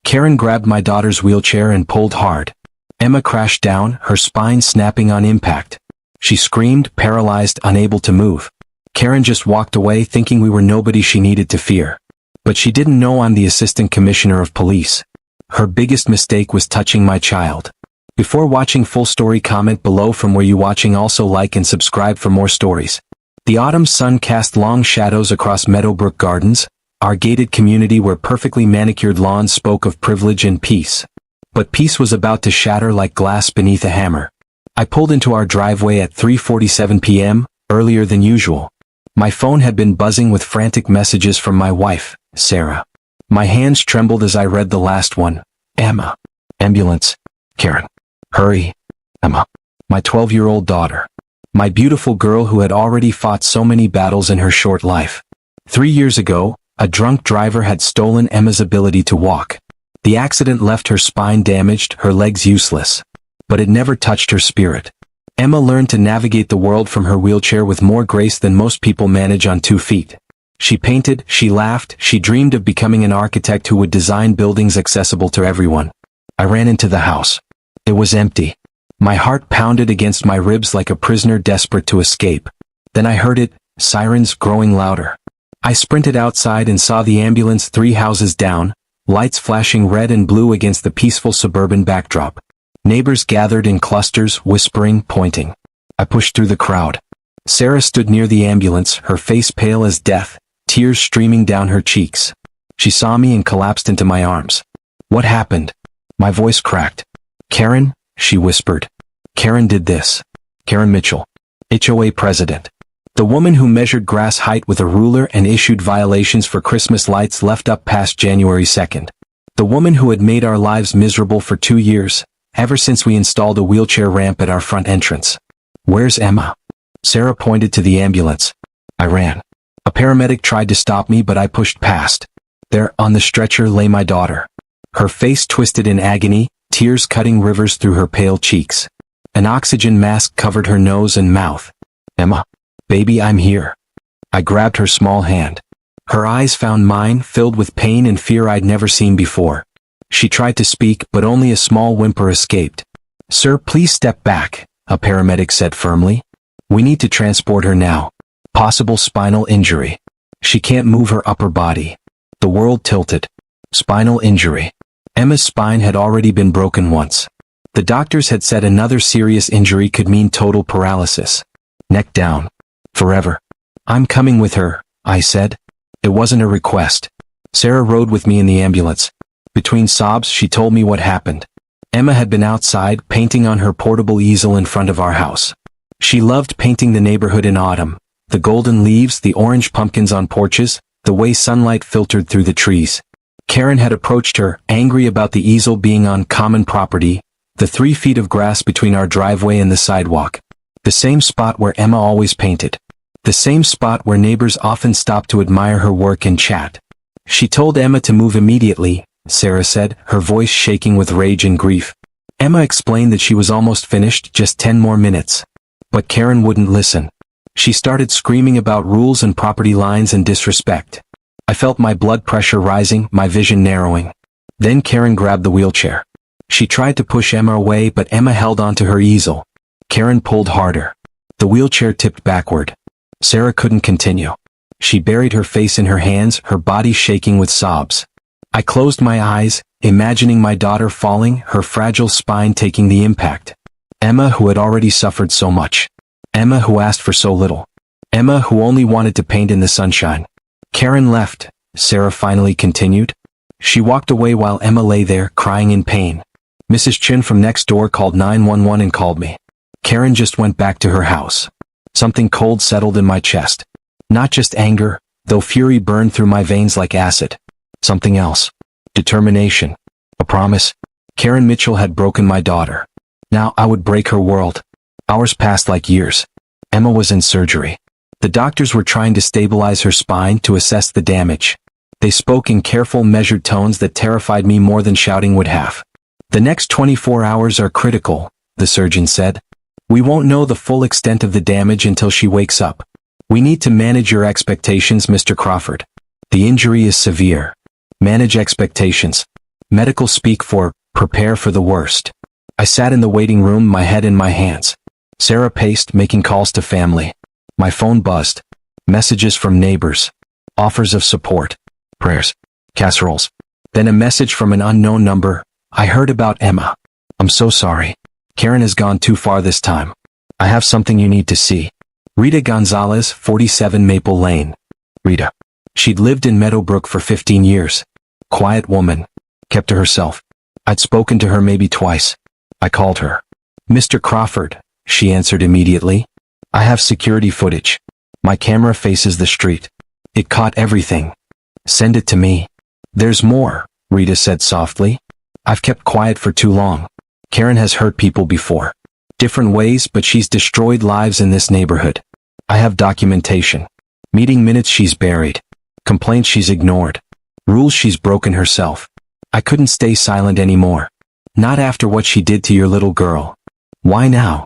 Karen grabbed my daughter's wheelchair and pulled hard. Emma crashed down, her spine snapping on impact. She screamed, paralyzed, unable to move. Karen just walked away thinking we were nobody she needed to fear. But she didn't know I'm the assistant commissioner of police. Her biggest mistake was touching my child. Before watching full story, comment below from where you watching. Also like and subscribe for more stories. The autumn sun cast long shadows across Meadowbrook Gardens, our gated community where perfectly manicured lawns spoke of privilege and peace. But peace was about to shatter like glass beneath a hammer. I pulled into our driveway at 3:47 p.m., earlier than usual. My phone had been buzzing with frantic messages from my wife, Sarah. My hands trembled as I read the last one. Emma. Ambulance. Karen. Hurry. Emma. My 12-year-old daughter. My beautiful girl who had already fought so many battles in her short life. 3 years ago, a drunk driver had stolen Emma's ability to walk. The accident left her spine damaged, her legs useless. But it never touched her spirit. Emma learned to navigate the world from her wheelchair with more grace than most people manage on 2 feet. She painted, she laughed, she dreamed of becoming an architect who would design buildings accessible to everyone. I ran into the house. It was empty. My heart pounded against my ribs like a prisoner desperate to escape. Then I heard it, sirens growing louder. I sprinted outside and saw the ambulance 3 houses down, lights flashing red and blue against the peaceful suburban backdrop. Neighbors gathered in clusters, whispering, pointing. I pushed through the crowd. Sarah stood near the ambulance, her face pale as death, tears streaming down her cheeks. She saw me and collapsed into my arms. What happened? My voice cracked. Karen, she whispered. Karen did this. Karen Mitchell, HOA president. The woman who measured grass height with a ruler and issued violations for Christmas lights left up past January 2nd. The woman who had made our lives miserable for 2 years, ever since we installed a wheelchair ramp at our front entrance. Where's Emma? Sarah pointed to the ambulance. I ran. A paramedic tried to stop me, but I pushed past. There, on the stretcher, lay my daughter. Her face twisted in agony, tears cutting rivers through her pale cheeks. An oxygen mask covered her nose and mouth. Emma. Baby, I'm here. I grabbed her small hand. Her eyes found mine, filled with pain and fear I'd never seen before. She tried to speak, but only a small whimper escaped. Sir, please step back, a paramedic said firmly. We need to transport her now. Possible spinal injury. She can't move her upper body. The world tilted. Spinal injury. Emma's spine had already been broken once. The doctors had said another serious injury could mean total paralysis. Neck down. Forever. I'm coming with her, I said. It wasn't a request. Sarah rode with me in the ambulance. Between sobs, she told me what happened. Emma had been outside, painting on her portable easel in front of our house. She loved painting the neighborhood in autumn. The golden leaves, the orange pumpkins on porches, the way sunlight filtered through the trees. Karen had approached her, angry about the easel being on common property, the 3 feet of grass between our driveway and the sidewalk. The same spot where Emma always painted. The same spot where neighbors often stopped to admire her work and chat. She told Emma to move immediately, Sarah said, her voice shaking with rage and grief. Emma explained that she was almost finished, just 10 more minutes. But Karen wouldn't listen. She started screaming about rules and property lines and disrespect. I felt my blood pressure rising, my vision narrowing. Then Karen grabbed the wheelchair. She tried to push Emma away, but Emma held onto her easel. Karen pulled harder. The wheelchair tipped backward. Sarah couldn't continue. She buried her face in her hands, her body shaking with sobs. I closed my eyes, imagining my daughter falling, her fragile spine taking the impact. Emma, who had already suffered so much. Emma, who asked for so little. Emma, who only wanted to paint in the sunshine. Karen left, Sarah finally continued. She walked away while Emma lay there, crying in pain. Mrs. Chin from next door called 911 and called me. Karen just went back to her house. Something cold settled in my chest. Not just anger, though fury burned through my veins like acid. Something else. Determination. A promise. Karen Mitchell had broken my daughter. Now I would break her world. Hours passed like years. Emma was in surgery. The doctors were trying to stabilize her spine to assess the damage. They spoke in careful, measured tones that terrified me more than shouting would have. The next 24 hours are critical, the surgeon said. We won't know the full extent of the damage until she wakes up. We need to manage your expectations, Mr. Crawford. The injury is severe. Manage expectations. Medical speak for, prepare for the worst. I sat in the waiting room, my head in my hands. Sarah paced, making calls to family. My phone buzzed. Messages from neighbors. Offers of support. Prayers. Casseroles. Then a message from an unknown number. I heard about Emma. I'm so sorry. Karen has gone too far this time. I have something you need to see. Rita Gonzalez, 47 Maple Lane. Rita. She'd lived in Meadowbrook for 15 years. Quiet woman. Kept to herself. I'd spoken to her maybe twice. I called her. Mr. Crawford, she answered immediately. I have security footage. My camera faces the street. It caught everything. Send it to me. There's more, Rita said softly. I've kept quiet for too long. Karen has hurt people before. Different ways, but she's destroyed lives in this neighborhood. I have documentation. Meeting minutes she's buried. Complaints she's ignored. Rules she's broken herself. I couldn't stay silent anymore. Not after what she did to your little girl. Why now?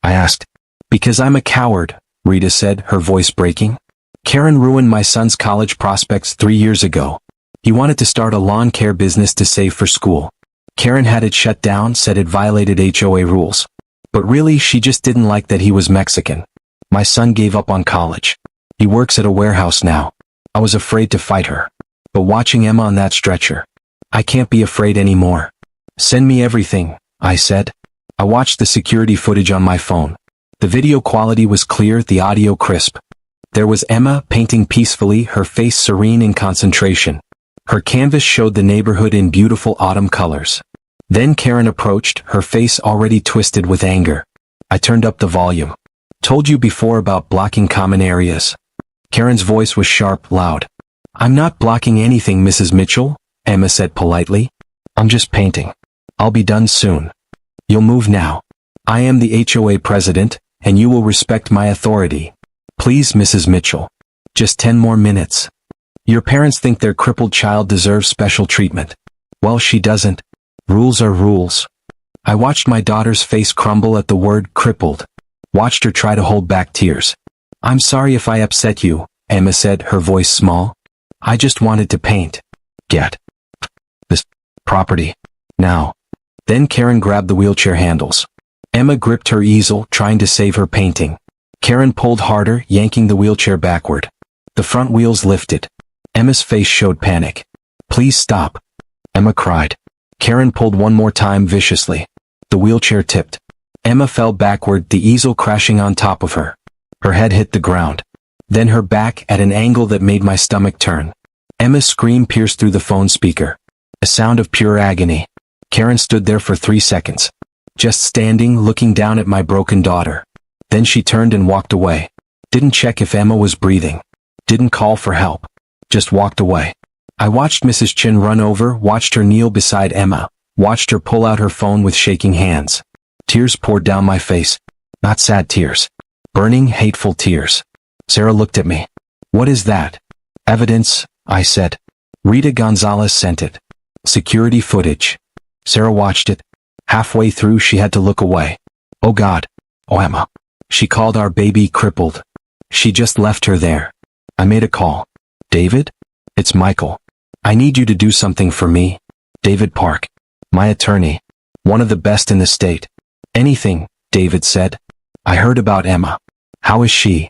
I asked. Because I'm a coward, Rita said, her voice breaking. Karen ruined my son's college prospects 3 years ago. He wanted to start a lawn care business to save for school. Karen had it shut down, said it violated HOA rules. But really, she just didn't like that he was Mexican. My son gave up on college. He works at a warehouse now. I was afraid to fight her. But watching Emma on that stretcher, I can't be afraid anymore. Send me everything, I said. I watched the security footage on my phone. The video quality was clear, the audio crisp. There was Emma painting peacefully, her face serene in concentration. Her canvas showed the neighborhood in beautiful autumn colors. Then Karen approached, her face already twisted with anger. I turned up the volume. Told you before about blocking common areas. Karen's voice was sharp, loud. I'm not blocking anything, Mrs. Mitchell, Emma said politely. I'm just painting. I'll be done soon. You'll move now. I am the HOA president, and you will respect my authority. Please, Mrs. Mitchell. Just 10 more minutes. Your parents think their crippled child deserves special treatment. Well, she doesn't. Rules are rules. I watched my daughter's face crumble at the word crippled. Watched her try to hold back tears. I'm sorry if I upset you, Emma said, her voice small. I just wanted to paint. Get this property. Now. Then Karen grabbed the wheelchair handles. Emma gripped her easel, trying to save her painting. Karen pulled harder, yanking the wheelchair backward. The front wheels lifted. Emma's face showed panic. Please stop. Emma cried. Karen pulled one more time viciously. The wheelchair tipped. Emma fell backward, the easel crashing on top of her. Her head hit the ground. Then her back at an angle that made my stomach turn. Emma's scream pierced through the phone speaker. A sound of pure agony. Karen stood there for 3 seconds. Just standing, looking down at my broken daughter. Then she turned and walked away. Didn't check if Emma was breathing. Didn't call for help. Just walked away. I watched Mrs. Chin run over, watched her kneel beside Emma, watched her pull out her phone with shaking hands. Tears poured down my face. Not sad tears. Burning, hateful tears. Sarah looked at me. What is that? Evidence, I said. Rita Gonzalez sent it. Security footage. Sarah watched it. Halfway through she had to look away. Oh God. Oh Emma. She called our baby crippled. She just left her there. I made a call. David? It's Michael. I need you to do something for me. David Park. My attorney. One of the best in the state. Anything, David said. I heard about Emma. How is she?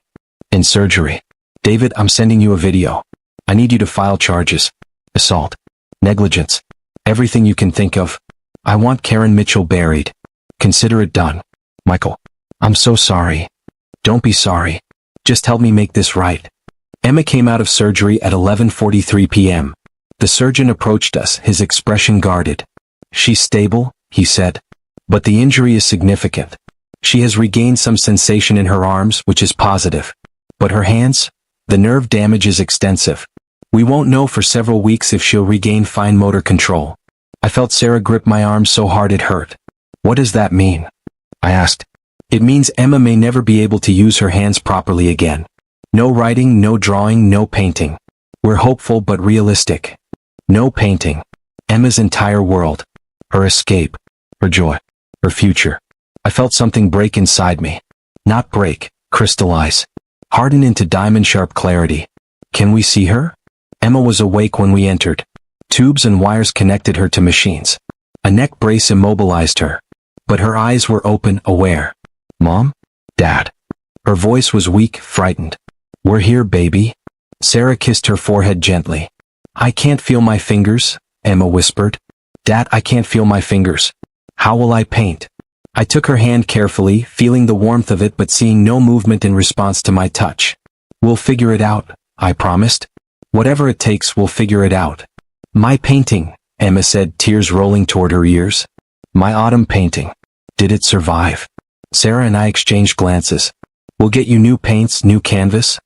In surgery. David, I'm sending you a video. I need you to file charges. Assault. Negligence. Everything you can think of. I want Karen Mitchell buried. Consider it done. Michael. I'm so sorry. Don't be sorry. Just help me make this right. Emma came out of surgery at 11:43 p.m. The surgeon approached us, his expression guarded. She's stable, he said. But the injury is significant. She has regained some sensation in her arms, which is positive. But her hands? The nerve damage is extensive. We won't know for several weeks if she'll regain fine motor control. I felt Sarah grip my arm so hard it hurt. What does that mean? I asked. It means Emma may never be able to use her hands properly again. No writing, no drawing, no painting. We're hopeful but realistic. No painting. Emma's entire world. Her escape. Her joy. Her future. I felt something break inside me. Not break, crystallize. Harden into diamond-sharp clarity. Can we see her? Emma was awake when we entered. Tubes and wires connected her to machines. A neck brace immobilized her. But her eyes were open, aware. Mom? Dad? Her voice was weak, frightened. We're here, baby. Sarah kissed her forehead gently. I can't feel my fingers, Emma whispered. Dad, I can't feel my fingers. How will I paint? I took her hand carefully, feeling the warmth of it but seeing no movement in response to my touch. We'll figure it out, I promised. Whatever it takes, we'll figure it out. My painting, Emma said, tears rolling toward her ears. My autumn painting. Did it survive? Sarah and I exchanged glances. We'll get you new paints, new canvas?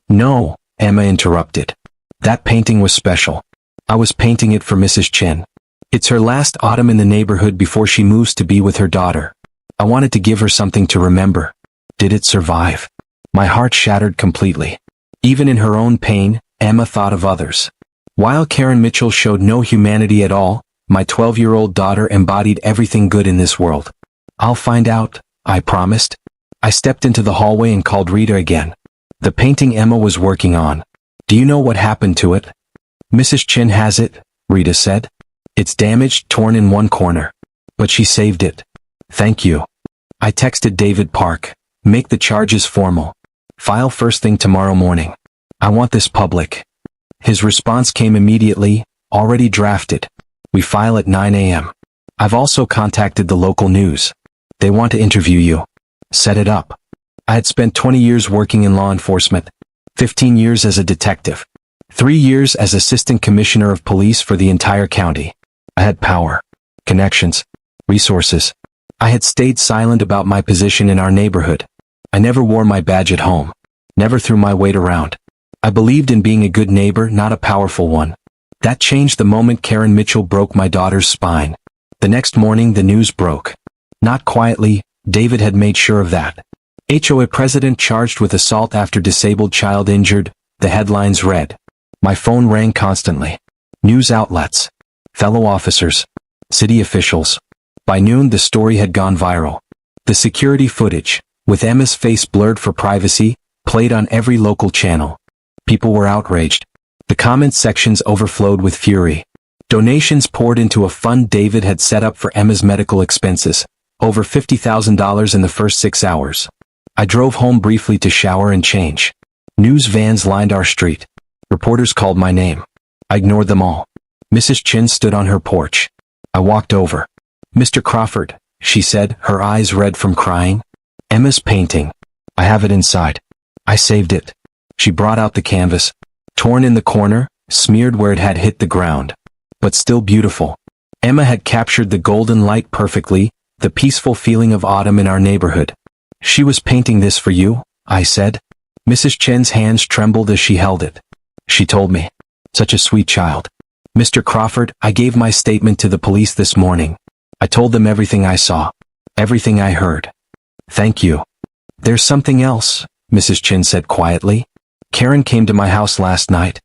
No, Emma interrupted. That painting was special. I was painting it for Mrs. Chen. It's her last autumn in the neighborhood before she moves to be with her daughter. I wanted to give her something to remember. Did it survive? My heart shattered completely. Even in her own pain, Emma thought of others. While Karen Mitchell showed no humanity at all, my 12-year-old daughter embodied everything good in this world. I'll find out, I promised. I stepped into the hallway and called Rita again. The painting Emma was working on. Do you know what happened to it? Mrs. Chen has it, Rita said. It's damaged, torn in one corner. But she saved it. Thank you. I texted David Park. Make the charges formal. File first thing tomorrow morning. I want this public. His response came immediately, already drafted. We file at 9 a.m. I've also contacted the local news. They want to interview you. Set it up. I had spent 20 years working in law enforcement, 15 years as a detective, 3 years as assistant commissioner of police for the entire county. I had power, connections, resources. I had stayed silent about my position in our neighborhood. I never wore my badge at home, never threw my weight around. I believed in being a good neighbor, not a powerful one. That changed the moment Karen Mitchell broke my daughter's spine. The next morning the news broke. Not quietly, David had made sure of that. HOA president charged with assault after disabled child injured, the headlines read. My phone rang constantly. News outlets, fellow officers, city officials. By noon the story had gone viral. The security footage, with Emma's face blurred for privacy, played on every local channel. People were outraged. The comment sections overflowed with fury. Donations poured into a fund David had set up for Emma's medical expenses, over $50,000 in the first 6 hours. I drove home briefly to shower and change. News vans lined our street. Reporters called my name. I ignored them all. Mrs. Chin stood on her porch. I walked over. Mr. Crawford, she said, her eyes red from crying. Emma's painting. I have it inside. I saved it. She brought out the canvas. Torn in the corner, smeared where it had hit the ground. But still beautiful. Emma had captured the golden light perfectly, the peaceful feeling of autumn in our neighborhood. She was painting this for you, I said. Mrs. Chen's hands trembled as she held it. She told me. Such a sweet child. Mr. Crawford, I gave my statement to the police this morning. I told them everything I saw. Everything I heard. Thank you. There's something else, Mrs. Chen said quietly. Karen came to my house last night.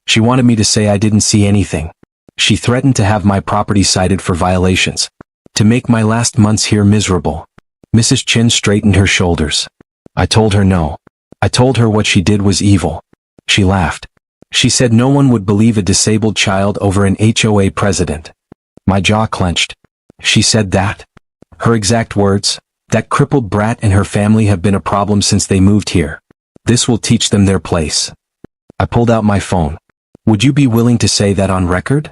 She wanted me to say I didn't see anything. She threatened to have my property cited for violations. To make my last months here miserable. Mrs. Chin straightened her shoulders. I told her no. I told her what she did was evil. She laughed. She said no one would believe a disabled child over an HOA president. My jaw clenched. She said that. Her exact words, that crippled brat and her family have been a problem since they moved here. This will teach them their place. I pulled out my phone. Would you be willing to say that on record?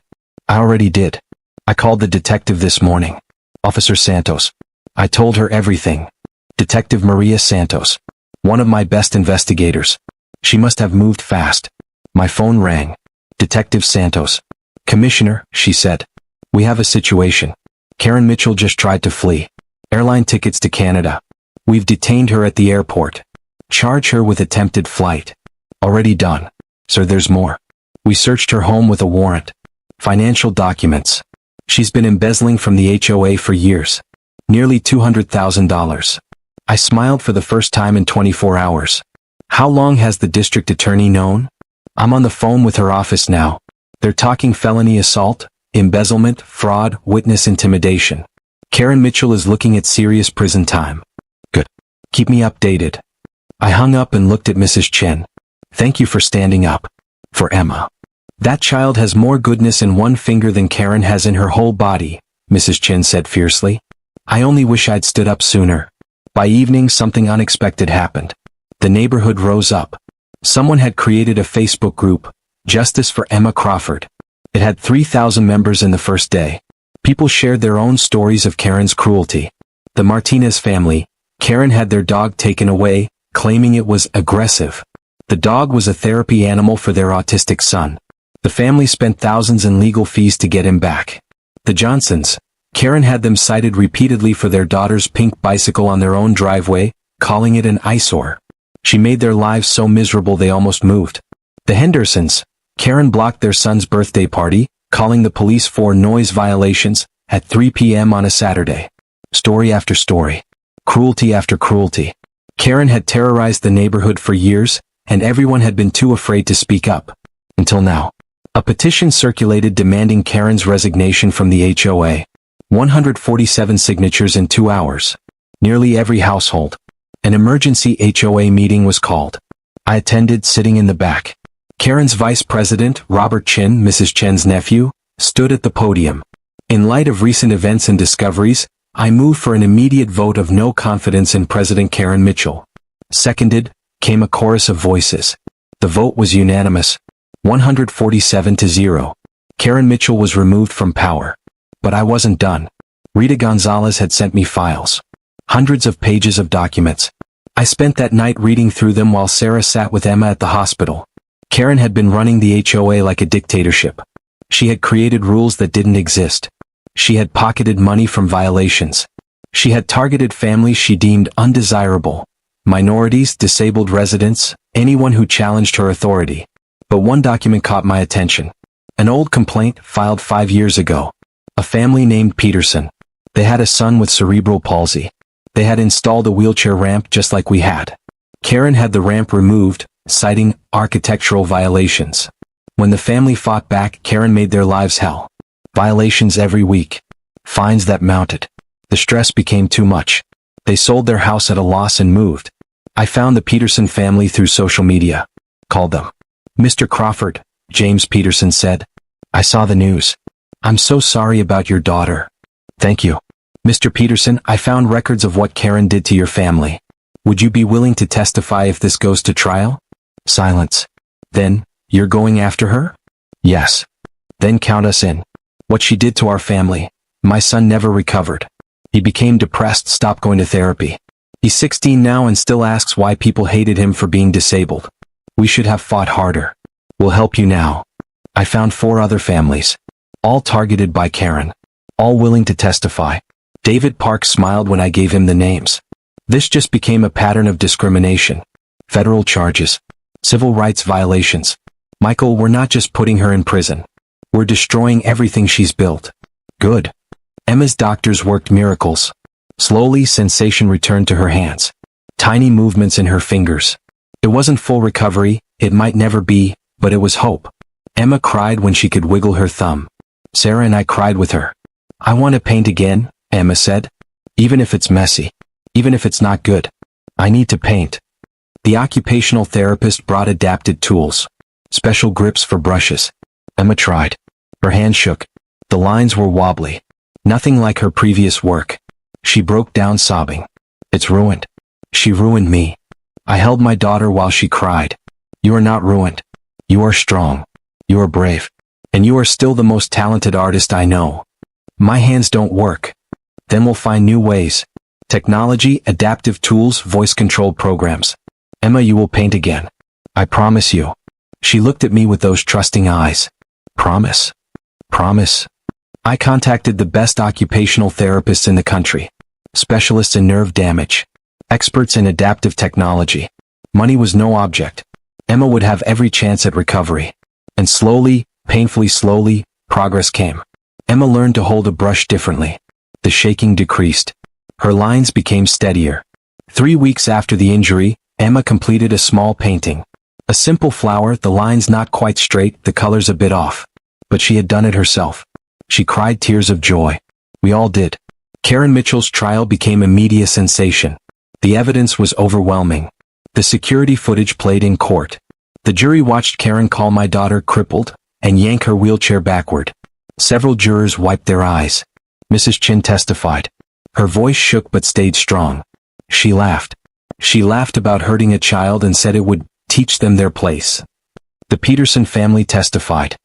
I already did. I called the detective this morning. Officer Santos. I told her everything. Detective Maria Santos. One of my best investigators. She must have moved fast. My phone rang. Detective Santos. Commissioner, she said. We have a situation. Karen Mitchell just tried to flee. Airline tickets to Canada. We've detained her at the airport. Charge her with attempted flight. Already done. Sir, there's more. We searched her home with a warrant. Financial documents. She's been embezzling from the HOA for years. Nearly $200,000. I smiled for the first time in 24 hours. How long has the district attorney known? I'm on the phone with her office now. They're talking felony assault, embezzlement, fraud, witness intimidation. Karen Mitchell is looking at serious prison time. Good. Keep me updated. I hung up and looked at Mrs. Chen. Thank you for standing up. For Emma. That child has more goodness in one finger than Karen has in her whole body, Mrs. Chin said fiercely. I only wish I'd stood up sooner. By evening, something unexpected happened. The neighborhood rose up. Someone had created a Facebook group, Justice for Emma Crawford. It had 3,000 members in the first day. People shared their own stories of Karen's cruelty. The Martinez family, Karen had their dog taken away, claiming it was aggressive. The dog was a therapy animal for their autistic son. The family spent thousands in legal fees to get him back. The Johnsons, Karen had them cited repeatedly for their daughter's pink bicycle on their own driveway, calling it an eyesore. She made their lives so miserable they almost moved. The Hendersons, Karen blocked their son's birthday party, calling the police for noise violations, at 3 p.m. on a Saturday. Story after story. Cruelty after cruelty. Karen had terrorized the neighborhood for years, and everyone had been too afraid to speak up. Until now. A petition circulated demanding Karen's resignation from the HOA. 147 signatures in 2 hours. Nearly every household. An emergency HOA meeting was called. I attended, sitting in the back. Karen's vice president, Robert Chin, Mrs. Chen's nephew, stood at the podium. In light of recent events and discoveries, I moved for an immediate vote of no confidence in President Karen Mitchell. Seconded, came a chorus of voices. The vote was unanimous. 147-0. Karen Mitchell was removed from power. But I wasn't done. Rita Gonzalez had sent me files. Hundreds of pages of documents. I spent that night reading through them while Sarah sat with Emma at the hospital. Karen had been running the HOA like a dictatorship. She had created rules that didn't exist. She had pocketed money from violations. She had targeted families she deemed undesirable. Minorities, disabled residents, anyone who challenged her authority. But one document caught my attention. An old complaint filed 5 years ago. A family named Peterson. They had a son with cerebral palsy. They had installed a wheelchair ramp just like we had. Karen had the ramp removed, citing architectural violations. When the family fought back, Karen made their lives hell. Violations every week. Fines that mounted. The stress became too much. They sold their house at a loss and moved. I found the Peterson family through social media. Called them. Mr. Crawford, James Peterson said. I saw the news. I'm so sorry about your daughter. Thank you. Mr. Peterson, I found records of what Karen did to your family. Would you be willing to testify if this goes to trial? Silence. Then, you're going after her? Yes. Then count us in. What she did to our family. My son never recovered. He became depressed, stopped going to therapy. He's 16 now and still asks why people hated him for being disabled. We should have fought harder. We'll help you now. I found 4 other families. All targeted by Karen. All willing to testify. David Park smiled when I gave him the names. This just became a pattern of discrimination. Federal charges. Civil rights violations. Michael, we're not just putting her in prison. We're destroying everything she's built. Good. Emma's doctors worked miracles. Slowly, sensation returned to her hands. Tiny movements in her fingers. It wasn't full recovery, it might never be, but it was hope. Emma cried when she could wiggle her thumb. Sarah and I cried with her. I want to paint again, Emma said. Even if it's messy. Even if it's not good. I need to paint. The occupational therapist brought adapted tools. Special grips for brushes. Emma tried. Her hand shook. The lines were wobbly. Nothing like her previous work. She broke down sobbing. It's ruined. She ruined me. I held my daughter while she cried. You are not ruined. You are strong. You are brave. And you are still the most talented artist I know. My hands don't work. Then we'll find new ways. Technology, adaptive tools, voice-controlled programs. Emma, you will paint again. I promise you. She looked at me with those trusting eyes. Promise. Promise. I contacted the best occupational therapists in the country. Specialists in nerve damage. Experts in adaptive technology. Money was no object. Emma would have every chance at recovery. And slowly, painfully slowly, progress came. Emma learned to hold a brush differently. The shaking decreased. Her lines became steadier. 3 weeks after the injury, Emma completed a small painting. A simple flower, the lines not quite straight, the colors a bit off. But she had done it herself. She cried tears of joy. We all did. Karen Mitchell's trial became a media sensation. The evidence was overwhelming. The security footage played in court. The jury watched Karen call my daughter crippled, and yank her wheelchair backward. Several jurors wiped their eyes. Mrs. Chin testified. Her voice shook but stayed strong. She laughed. She laughed about hurting a child and said it would teach them their place. The Peterson family testified.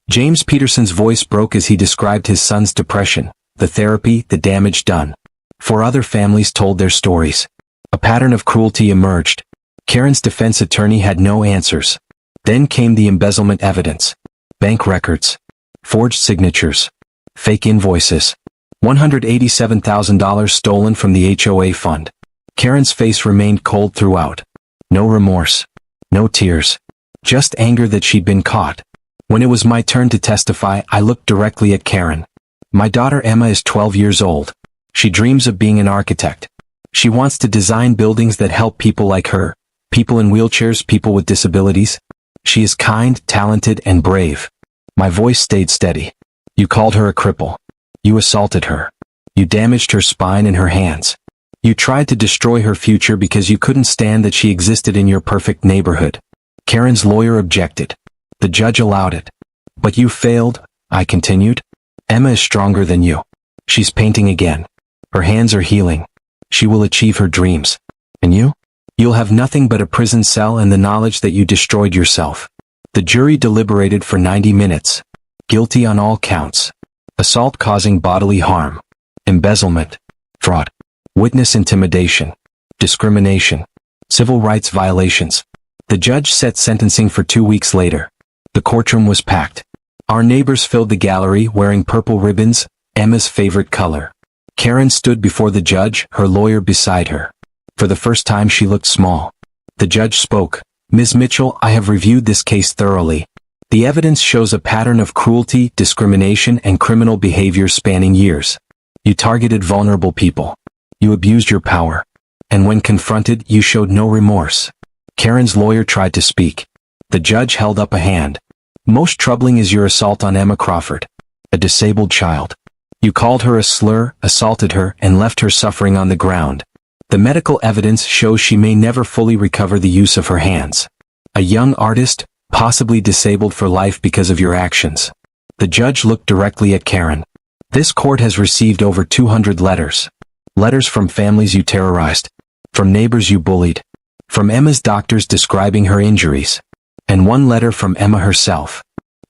James Peterson's voice broke as he described his son's depression, the therapy, the damage done. 4 other families told their stories. A pattern of cruelty emerged. Karen's defense attorney had no answers. Then came the embezzlement evidence. Bank records. Forged signatures. Fake invoices. $187,000 stolen from the HOA fund. Karen's face remained cold throughout. No remorse. No tears. Just anger that she'd been caught. When it was my turn to testify, I looked directly at Karen. My daughter Emma is 12 years old. She dreams of being an architect. She wants to design buildings that help people like her, people in wheelchairs, people with disabilities. She is kind, talented, and brave. My voice stayed steady. You called her a cripple. You assaulted her. You damaged her spine and her hands. You tried to destroy her future because you couldn't stand that she existed in your perfect neighborhood. Karen's lawyer objected. The judge allowed it. But you failed, I continued. Emma is stronger than you. She's painting again. Her hands are healing. She will achieve her dreams. And you? You'll have nothing but a prison cell and the knowledge that you destroyed yourself. The jury deliberated for 90 minutes. Guilty on all counts. Assault causing bodily harm. Embezzlement. Fraud. Witness intimidation. Discrimination. Civil rights violations. The judge set sentencing for 2 weeks later. The courtroom was packed. Our neighbors filled the gallery wearing purple ribbons, Emma's favorite color. Karen stood before the judge, her lawyer beside her. For the first time she looked small. The judge spoke. Ms. Mitchell, I have reviewed this case thoroughly. The evidence shows a pattern of cruelty, discrimination, and criminal behavior spanning years. You targeted vulnerable people. You abused your power. And when confronted, you showed no remorse. Karen's lawyer tried to speak. The judge held up a hand. Most troubling is your assault on Emma Crawford, a disabled child. You called her a slur, assaulted her, and left her suffering on the ground. The medical evidence shows she may never fully recover the use of her hands. A young artist, possibly disabled for life because of your actions. The judge looked directly at Karen. This court has received over 200 letters. Letters from families you terrorized. From neighbors you bullied. From Emma's doctors describing her injuries. And 1 letter from Emma herself.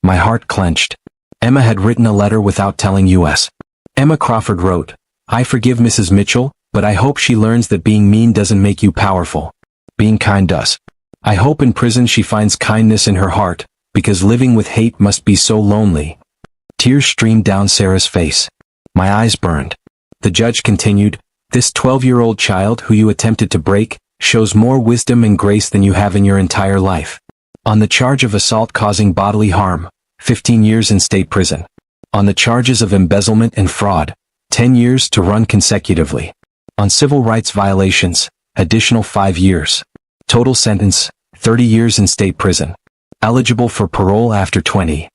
My heart clenched. Emma had written a letter without telling us. Emma Crawford wrote, I forgive Mrs. Mitchell, but I hope she learns that being mean doesn't make you powerful. Being kind does. I hope in prison she finds kindness in her heart, because living with hate must be so lonely. Tears streamed down Sarah's face. My eyes burned. The judge continued, this 12-year-old child who you attempted to break, shows more wisdom and grace than you have in your entire life. On the charge of assault causing bodily harm, 15 years in state prison. On the charges of embezzlement and fraud, 10 years to run consecutively. On civil rights violations, additional 5 years. Total sentence, 30 years in state prison. Eligible for parole after 20.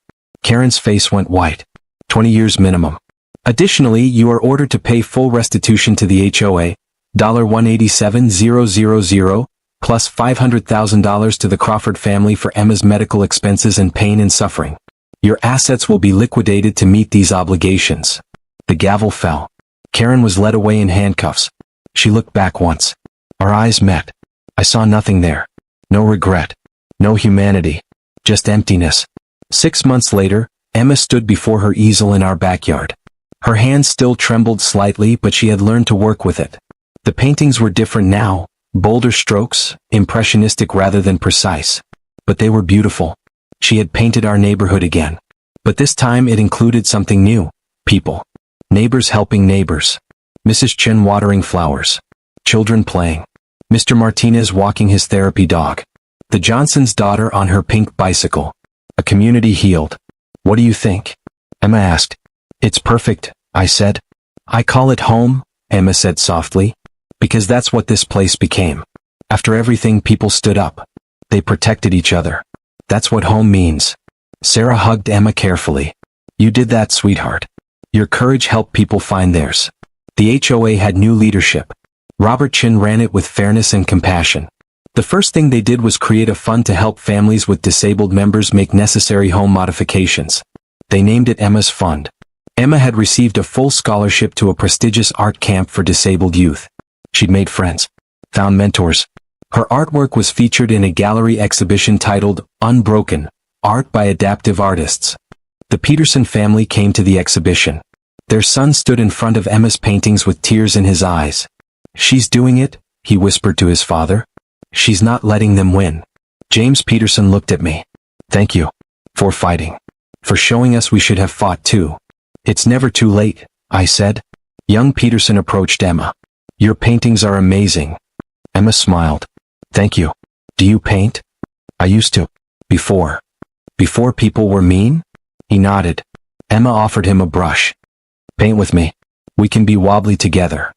Karen's face went white. 20 years minimum. Additionally, you are ordered to pay full restitution to the HOA, $187,000, plus $500,000 to the Crawford family for Emma's medical expenses and pain and suffering. Your assets will be liquidated to meet these obligations. The gavel fell. Karen was led away in handcuffs. She looked back once. Our eyes met. I saw nothing there. No regret. No humanity. Just emptiness. 6 months later, Emma stood before her easel in our backyard. Her hands still trembled slightly, but she had learned to work with it. The paintings were different now, bolder strokes, impressionistic rather than precise. But they were beautiful. She had painted our neighborhood again. But this time it included something new. People. Neighbors helping neighbors. Mrs. Chen watering flowers. Children playing. Mr. Martinez walking his therapy dog. The Johnson's daughter on her pink bicycle. A community healed. What do you think? Emma asked. It's perfect, I said. I call it home, Emma said softly. Because that's what this place became. After everything, people stood up. They protected each other. That's what home means. Sarah hugged Emma carefully. You did that, sweetheart. Your courage helped people find theirs. The HOA had new leadership. Robert Chin ran it with fairness and compassion. The first thing they did was create a fund to help families with disabled members make necessary home modifications. They named it Emma's Fund. Emma had received a full scholarship to a prestigious art camp for disabled youth. She'd made friends, found mentors. Her artwork was featured in a gallery exhibition titled Unbroken, Art by Adaptive Artists. The Peterson family came to the exhibition. Their son stood in front of Emma's paintings with tears in his eyes. "She's doing it," he whispered to his father. "She's not letting them win." James Peterson looked at me. "Thank you. For fighting. For showing us we should have fought too." "It's never too late," I said. Young Peterson approached Emma. "Your paintings are amazing." Emma smiled. "Thank you. Do you paint?" "I used to. Before. Before people were mean?" He nodded. Emma offered him a brush. "Paint with me. We can be wobbly together."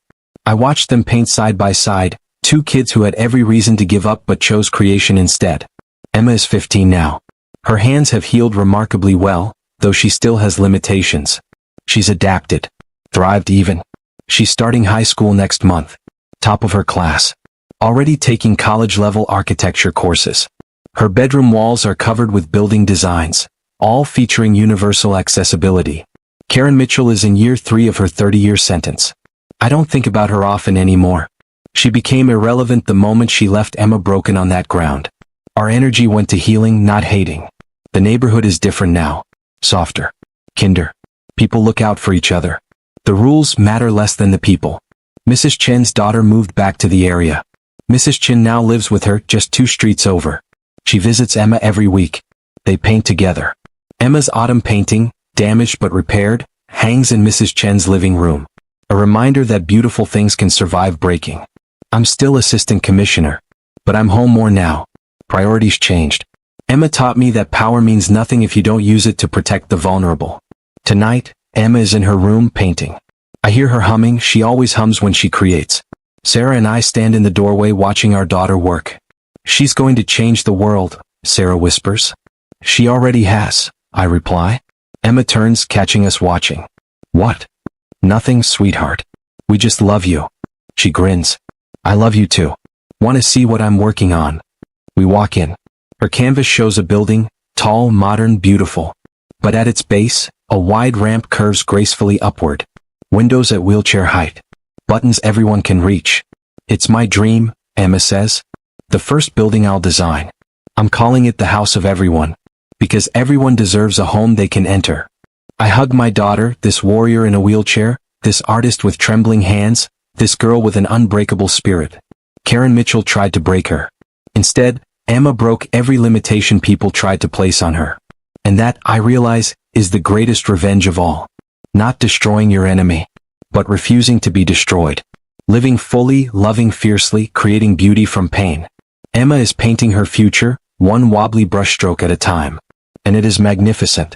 I watched them paint side by side, two kids who had every reason to give up but chose creation instead. Emma is 15 now. Her hands have healed remarkably well, though she still has limitations. She's adapted. Thrived even. She's starting high school next month. Top of her class. Already taking college-level architecture courses. Her bedroom walls are covered with building designs, all featuring universal accessibility. Karen Mitchell is in year 3 of her 30-year sentence. I don't think about her often anymore. She became irrelevant the moment she left Emma broken on that ground. Our energy went to healing, not hating. The neighborhood is different now. Softer. Kinder. People look out for each other. The rules matter less than the people. Mrs. Chen's daughter moved back to the area. Mrs. Chen now lives with her just 2 streets over. She visits Emma every week. They paint together. Emma's autumn painting, damaged but repaired, hangs in Mrs. Chen's living room. A reminder that beautiful things can survive breaking. I'm still assistant commissioner, but I'm home more now. Priorities changed. Emma taught me that power means nothing if you don't use it to protect the vulnerable. Tonight, Emma is in her room painting. I hear her humming. She always hums when she creates. Sarah and I stand in the doorway watching our daughter work. "She's going to change the world," Sarah whispers. "She already has," I reply. Emma turns, catching us watching. "What?" "Nothing, sweetheart. We just love you." She grins. "I love you too. Want to see what I'm working on?" We walk in. Her canvas shows a building, tall, modern, beautiful. But at its base, a wide ramp curves gracefully upward. Windows at wheelchair height. Buttons everyone can reach. "It's my dream," Emma says. "The first building I'll design. I'm calling it the house of everyone. Because everyone deserves a home they can enter." I hug my daughter, this warrior in a wheelchair, this artist with trembling hands, this girl with an unbreakable spirit. Karen Mitchell tried to break her. Instead, Emma broke every limitation people tried to place on her. And that, I realize, is the greatest revenge of all. Not destroying your enemy, but refusing to be destroyed. Living fully, loving fiercely, creating beauty from pain. Emma is painting her future, one wobbly brushstroke at a time. And it is magnificent.